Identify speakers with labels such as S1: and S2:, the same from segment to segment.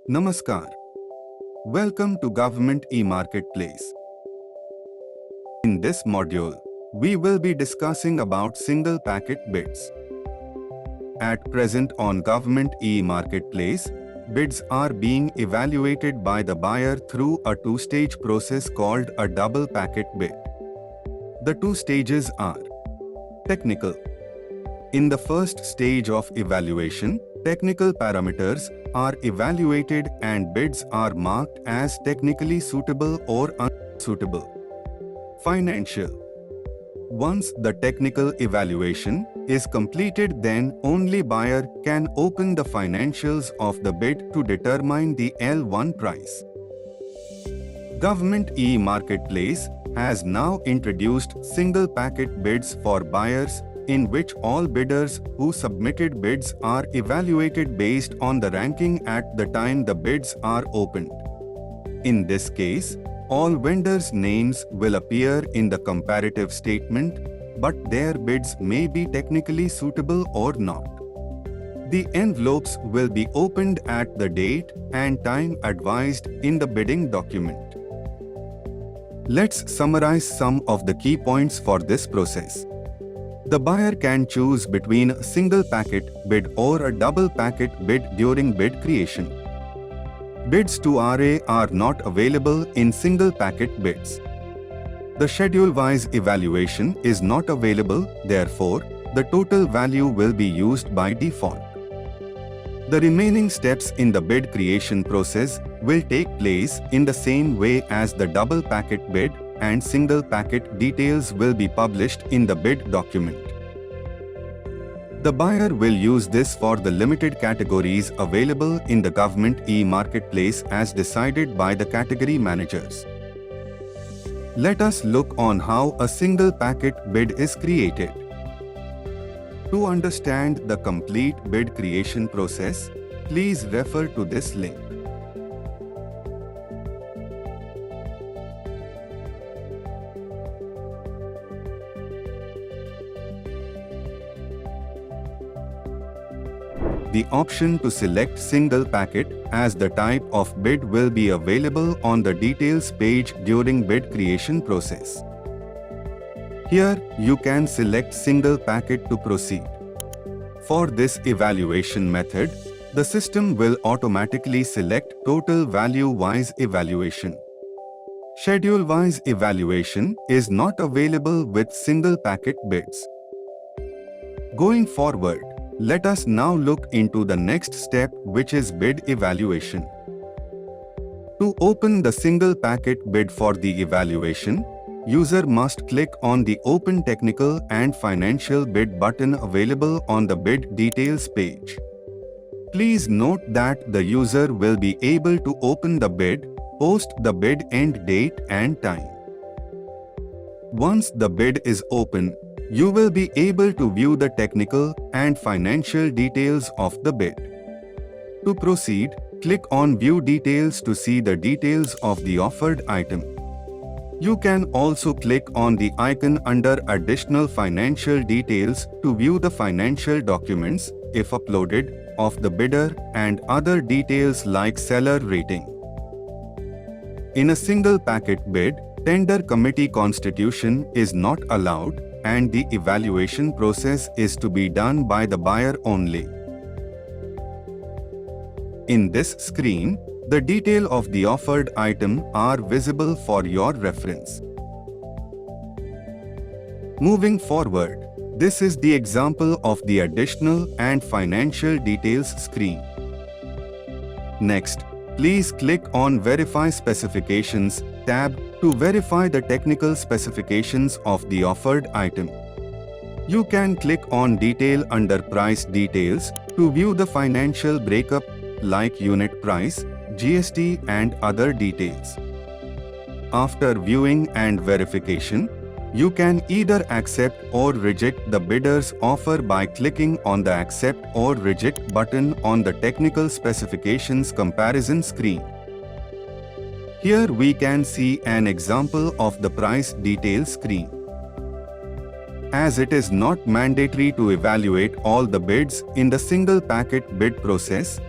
S1: Namaskar. Welcome to Government e-Marketplace. In this module, we will be discussing about single packet bids. At present on Government e-Marketplace, bids are being evaluated by the buyer through a two-stage process called a double packet bid. The two stages are technical. In the first stage of evaluation, technical parameters are evaluated and bids are marked as technically suitable or unsuitable. Financial. Once the technical evaluation is completed, then only buyer can open the financials of the bid to determine the L1 price. Government e-Marketplace has now introduced single packet bids for buyers, in which all bidders who submitted bids are evaluated based on the ranking at the time the bids are opened. In this case, all vendors' names will appear in the comparative statement, but their bids may be technically suitable or not. The envelopes will be opened at the date and time advised in the bidding document. Let's summarize some of the key points for this process. The buyer can choose between a single packet bid or a double packet bid during bid creation. Bids to RA are not available in single packet bids. The schedule-wise evaluation is not available, therefore, the total value will be used by default. The remaining steps in the bid creation process will take place in the same way as the double packet bid, and single packet details will be published in the bid document. The buyer will use this for the limited categories available in the Government e-Marketplace as decided by the category managers. Let us look on how a single packet bid is created. To understand the complete bid creation process, please refer to this link. The option to select single packet as the type of bid will be available on the details page during bid creation process. Here, you can select single packet to proceed. For this evaluation method, the system will automatically select total value-wise evaluation. Schedule-wise evaluation is not available with single packet bids. Going forward, let us now look into the next step, which is bid evaluation. To open the single packet bid for the evaluation, user must click on the Open Technical and Financial Bid button available on the bid details page. Please note that the user will be able to open the bid, post the bid end date and time. Once the bid is open, you will be able to view the technical and financial details of the bid. To proceed, click on View Details to see the details of the offered item. You can also click on the icon under Additional Financial Details to view the financial documents, if uploaded, of the bidder and other details like seller rating. In a single packet bid, tender committee constitution is not allowed, and the evaluation process is to be done by the buyer only. In this screen, the detail of the offered item are visible for your reference. Moving forward, this is the example of the additional and financial details screen. Next, please click on Verify Specifications tab to verify the technical specifications of the offered item. You can click on Detail under Price Details to view the financial breakup like unit price, GST and other details. After viewing and verification, you can either accept or reject the bidder's offer by clicking on the Accept or Reject button on the Technical Specifications comparison screen. Here we can see an example of the price detail screen. As it is not mandatory to evaluate all the bids in the single packet bid process,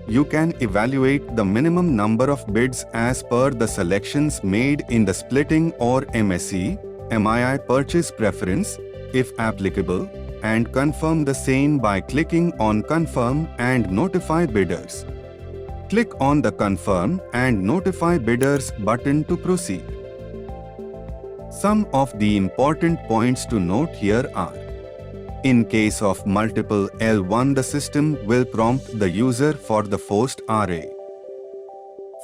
S1: you can evaluate the minimum number of bids as per the selections made in the splitting or MSE, MII purchase preference, if applicable, and confirm the same by clicking on Confirm and Notify Bidders. Click on the Confirm and Notify Bidders button to proceed. Some of the important points to note here are: in case of multiple L1, the system will prompt the user for the first RA.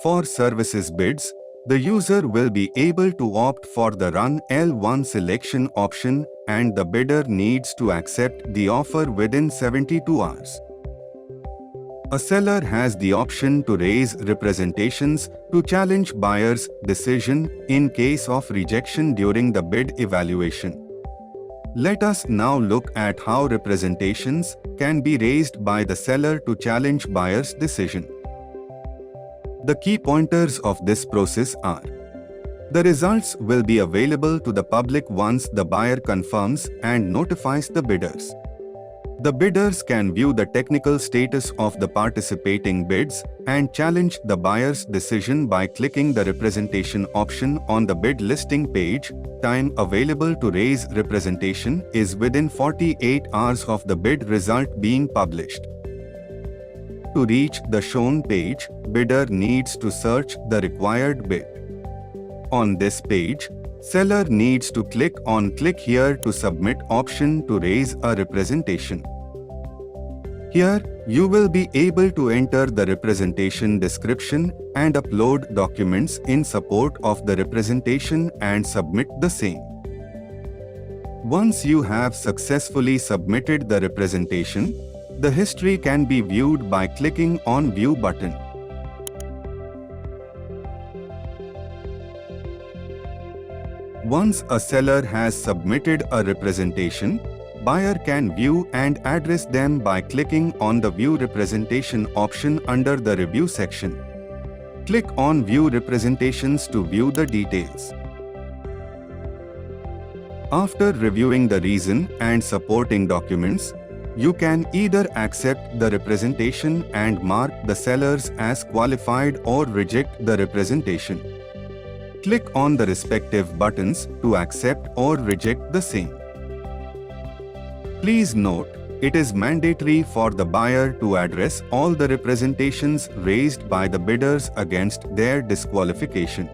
S1: For services bids, the user will be able to opt for the Run L1 selection option, and the bidder needs to accept the offer within 72 hours. A seller has the option to raise representations to challenge buyer's decision in case of rejection during the bid evaluation. Let us now look at how representations can be raised by the seller to challenge buyer's decision. The key pointers of this process are: the results will be available to the public once the buyer confirms and notifies the bidders. The bidders can view the technical status of the participating bids and challenge the buyer's decision by clicking the representation option on the bid listing page. Time available to raise representation is within 48 hours of the bid result being published. To reach the shown page, bidder needs to search the required bid. On this page, seller needs to click on Click Here to Submit option to raise a representation. Here, you will be able to enter the representation description and upload documents in support of the representation and submit the same. Once you have successfully submitted the representation, the history can be viewed by clicking on View button. Once a seller has submitted a representation, buyer can view and address them by clicking on the View Representation option under the Review section. Click on View Representations to view the details. After reviewing the reason and supporting documents, you can either accept the representation and mark the sellers as qualified or reject the representation. Click on the respective buttons to accept or reject the same. Please note, it is mandatory for the buyer to address all the representations raised by the bidders against their disqualification.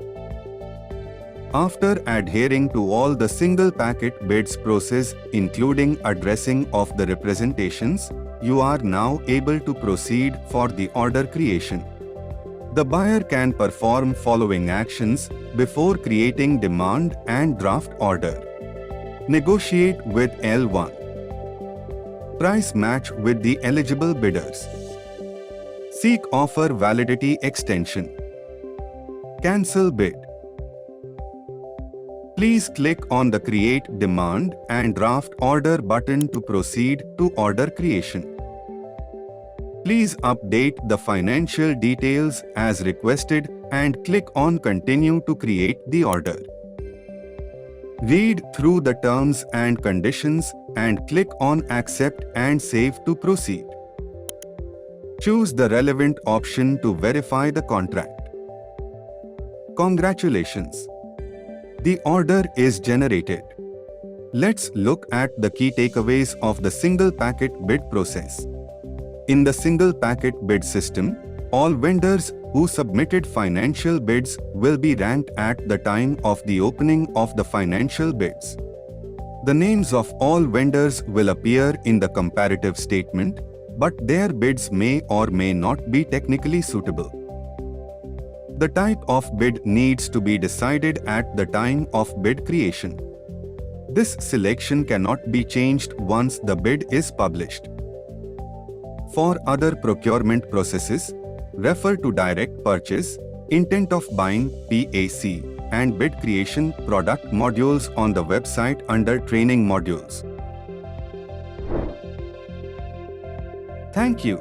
S1: After adhering to all the single packet bids process, including addressing of the representations, you are now able to proceed for the order creation. The buyer can perform following actions before creating demand and draft order. Negotiate with L1. Price match with the eligible bidders. Seek offer validity extension. Cancel bid. Please click on the Create Demand and Draft Order button to proceed to order creation. Please update the financial details as requested and click on Continue to create the order. Read through the terms and conditions and click on Accept and Save to proceed. Choose the relevant option to verify the contract. Congratulations! The order is generated. Let's look at the key takeaways of the single packet bid process. In the single packet bid system, all vendors who submitted financial bids will be ranked at the time of the opening of the financial bids. The names of all vendors will appear in the comparative statement, but their bids may or may not be technically suitable. The type of bid needs to be decided at the time of bid creation. This selection cannot be changed once the bid is published. For other procurement processes, refer to Direct Purchase, Intent of Buying (PAC), and Bid Creation product modules on the website under Training Modules. Thank you.